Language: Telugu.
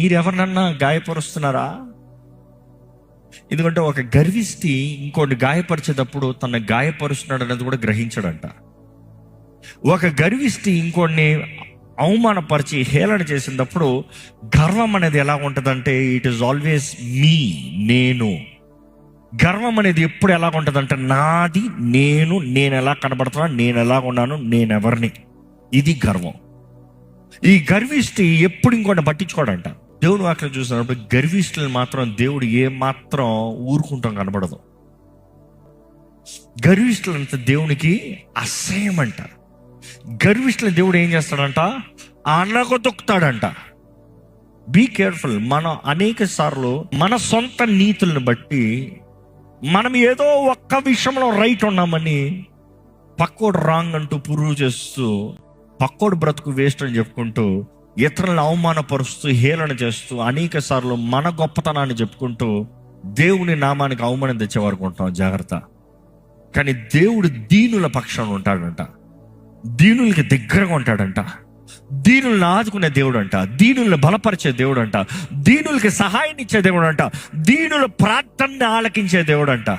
మీరు ఎవరినన్నా గాయపరుస్తున్నారా? ఎందుకంటే ఒక గర్విష్టి ఇంకోటి గాయపరిచేటప్పుడు తన గాయపరుస్తున్నాడు అనేది కూడా గ్రహించడంట. ఒక గర్విష్టి ఇంకోడిని అవమానపరిచి హేళన చేసినప్పుడు గర్వం అనేది ఎలా ఉంటుందంటే ఇట్ ఈస్ ఆల్వేస్ మీ, నేను. గర్వం అనేది ఎప్పుడు ఎలా ఉంటుందంటే నాది, నేను ఎలా కనబడుతున్నా, నేను ఎలా ఉన్నాను, నేనెవరిని. ఇది గర్వం. ఈ గర్విష్టి ఎప్పుడు ఇంకోటి పట్టించుకోడంట. దేవుడు అక్కడ చూసినప్పుడు గర్విష్ఠులు మాత్రం దేవుడు ఏ మాత్రం ఊరుకుంటాం కనబడదు. గర్విష్ఠులంతా దేవునికి అసహ్యం అంట. గర్విష్ఠులు దేవుడు ఏం చేస్తాడంట? అనగదొక్కుతాడంట. Be careful. మనం అనేక సార్లు మన సొంత నీతులను బట్టి మనం ఏదో ఒక్క విషయంలో రైట్ ఉన్నామని పక్కోడు రాంగ్ అంటూ ప్రూవ్ చేస్తూ, పక్కోడు బ్రతుకు వేస్ట్ అని చెప్పుకుంటూ, ఇతరులను అవమానపరుస్తూ హేళన చేస్తూ అనేక సార్లు మన గొప్పతనాన్ని చెప్పుకుంటూ దేవుని నామానికి అవమానం తెచ్చే వరకు ఉంటాం. జాగ్రత్త. కానీ దేవుడు దీనుల పక్షాన ఉంటాడంట. దీనులకి దగ్గరగా ఉంటాడంట. దీనులను ఆదుకునే దేవుడు అంట. దీనులను బలపరిచే దేవుడు అంట. దీనులకి సహాయం ఇచ్చే దేవుడు అంట. దీనుల ప్రార్థనని ఆలకించే దేవుడు అంట.